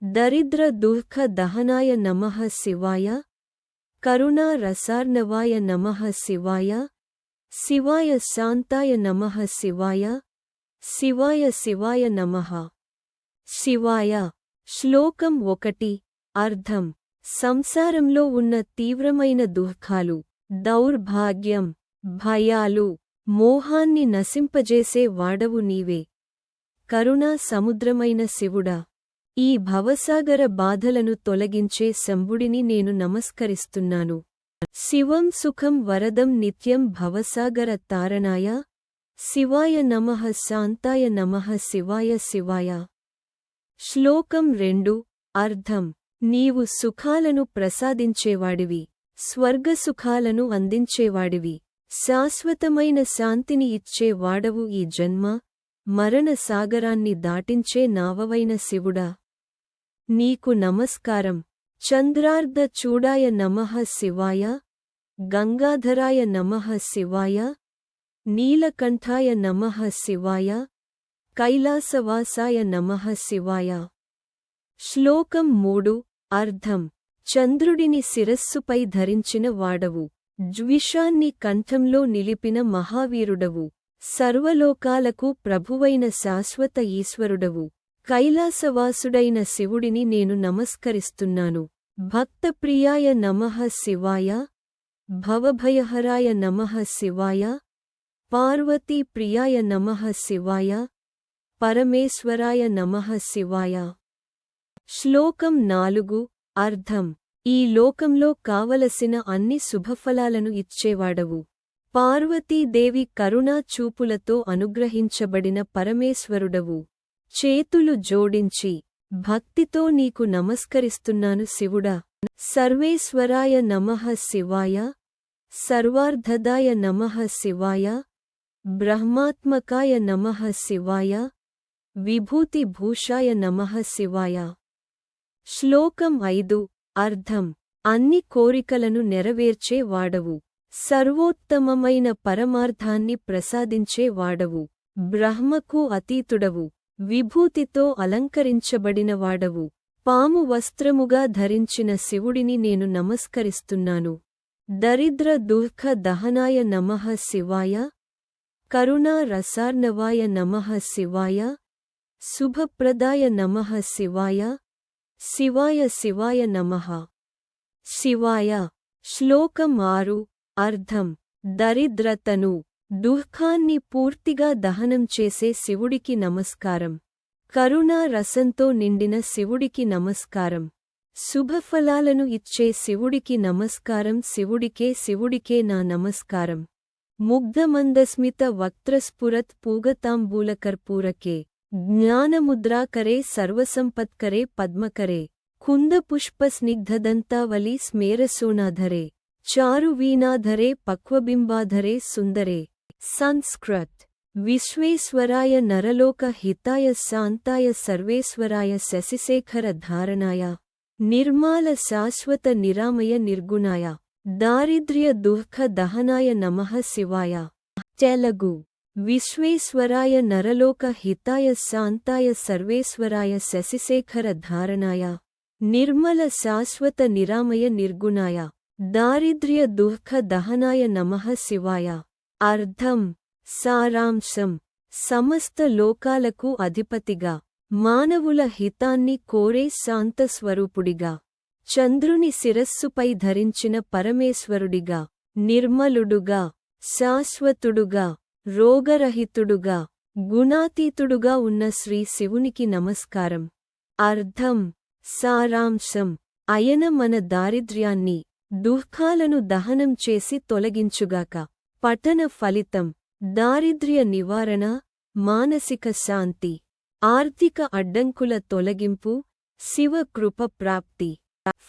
దరిద్ర దుఃఖ దహనాయ నమః శివాయ కరుణా రసార్ణవాయ నమః శివాయ శివాయ శాంతాయ నమః శివాయ శివాయ శివాయ నమః శివాయ. శ్లోకం 1. అర్థం. సంసారంలో ఉన్న తీవ్రమైన దుఃఖాలు, దౌర్భాగ్యం, భయాలు, మోహాన్ని నశింపజేసే వాడవు నీవే. కరుణా సముద్రమైన శివుడా, ఈ భవసాగర బాధలను తొలగించే శంభుడిని నేను నమస్కరిస్తున్నాను. శివం సుఖం వరదం నిత్యం భవసాగర తారణాయ శివాయ నమః శాంతాయ నమః శివాయ శివాయ. శ్లోకం 2. అర్థం. నీవు సుఖాలను ప్రసాదించేవాడివి, స్వర్గసుఖాలను అందించేవాడివి, శాశ్వతమైన శాంతిని ఇచ్చే వాడవు. ఈ జన్మ మరణ సాగరాన్ని దాటించే నావవైన శివుడా, నీకు నమస్కారం. చంద్రార్ధ చూడాయ నమః శివాయ గంగాధరాయ నమః శివాయ నీలకంఠాయ నమః శివాయ కైలాసవాసాయ నమః శివాయ. శ్లోకం 3. అర్థం. చంద్రుడిని శిరస్సుపై ధరించిన వాడవు, ద్విషాన్ని కంఠంలో నిలిపిన మహావీరుడవు, సర్వలోకాలకు ప్రభువైన శాశ్వత ఈశ్వరుడవు, కైలాసవాసుడైన శివుడిని నేను నమస్కరిస్తున్నాను. భక్తప్రియాయ నమః శివాయ భవభయహరాయ నమః శివాయ పార్వతీప్రియాయ నమః శివాయ పరమేశ్వరాయ నమః శివాయ. శ్లోకం 4. అర్థం. ఈ లోకంలో కావలసిన అన్ని శుభఫలాలను ఇచ్చేవాడవు, పార్వతీదేవి కరుణా చూపులతో అనుగ్రహించబడిన పరమేశ్వరుడవు. చేతులు జోడించి భక్తితో నీకు నమస్కరిస్తున్నాను శివుడా. సర్వేశ్వరాయ నమః శివాయ సర్వార్ధదాయ నమః శివాయ బ్రహ్మాత్మకాయ నమః శివాయ విభూతిభూషాయ నమః శివాయ. శ్లోకం 5. అర్థం. అన్ని కోరికలను నెరవేర్చే వాడవు, సర్వోత్తమమైన పరమార్థాన్ని ప్రసాదించే వాడవు, బ్రహ్మకు అతీతుడవు, విభూతితో అలంకరించబడినవాడవు, పాము వస్త్రముగా ధరించిన శివుడిని నేను నమస్కరిస్తున్నాను. దరిద్ర దుఃఖ దహనాయ నమః శివాయ కరుణా రసార్ణవాయ నమః శివాయ శుభప్రదాయ నమః శివాయ శివాయ శివాయ నమః శివాయ. శ్లోకం 6. అర్థం. దరిద్రతను, దుఃఖాన్ని పూర్తిగా దహనం చేసే శివుడికి నమస్కారం. కరుణా రసంతో నిండిన శివుడికి నమస్కారం. శుభఫలాలను ఇచ్చే శివుడికి నమస్కారం. శివుడికే నా నమస్కారం. ముగ్ధమందస్మిత వక్త్రస్ఫురత్ పూగతాంబూలకర్పూరకే జ్ఞానముద్రాకరే సర్వసంపత్కరే పద్మకరే కుందపుష్పస్నిగ్ధదంతావలి స్మేరసోనాధరే చారువీణాధరే పక్వబింబాధరే సుందరే. సంస్కృత్. విశ్వేశ్వరాయ నరలోక హితాయ శాంతాయ సర్వేశ్వరాయ శశిశేఖర ధారణాయ నిర్మాల శాశ్వత నిరామయ నిర్గుణాయ దారిద్ర్య దుఃఖ దహనాయ నమః శివాయ. తెలుగు. విశ్వేశ్వరాయ నరలోక హితాయ శాంతాయ సర్వేశ్వరాయ శశిశేఖర ధారణాయ నిర్మల శాశ్వత నిరామయ నిర్గుణాయ దారిద్ర్య దుఃఖ దహనాయ నమః శివాయ. అర్థం. సారాంశం. సమస్త లోకాలకు అధిపతిగా, మానవుల హితాన్ని కోరే శాంతస్వరూపుడిగా, చంద్రుని శిరస్సుపై ధరించిన పరమేశ్వరుడిగా, నిర్మలుడుగా, శాశ్వతుడుగా, రోగరహితుడుగా, గుణాతీతుడుగా ఉన్న శ్రీ శివునికి నమస్కారం. అర్థం. సారాంశం. ఆయన మన దారిద్ర్యాన్ని, దుఃఖాలను దహనం చేసి తొలగించుగాక. పఠన ఫలితం. దారిద్ర్య నివారణ, మానసిక శాంతి, ఆర్థిక అడ్డంకుల తొలగింపు, శివ కృప ప్రాప్తి.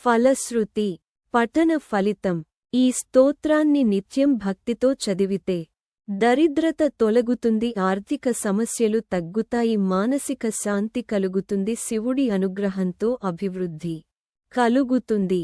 ఫలశ్రుతి. పఠన ఫలితం. ఈ స్తోత్రాన్ని నిత్యం భక్తితో చదివితే దరిద్రత తొలగుతుంది, ఆర్థిక సమస్యలు తగ్గుతాయి, మానసిక శాంతి కలుగుతుంది, శివుడి అనుగ్రహంతో అభివృద్ధి కలుగుతుంది.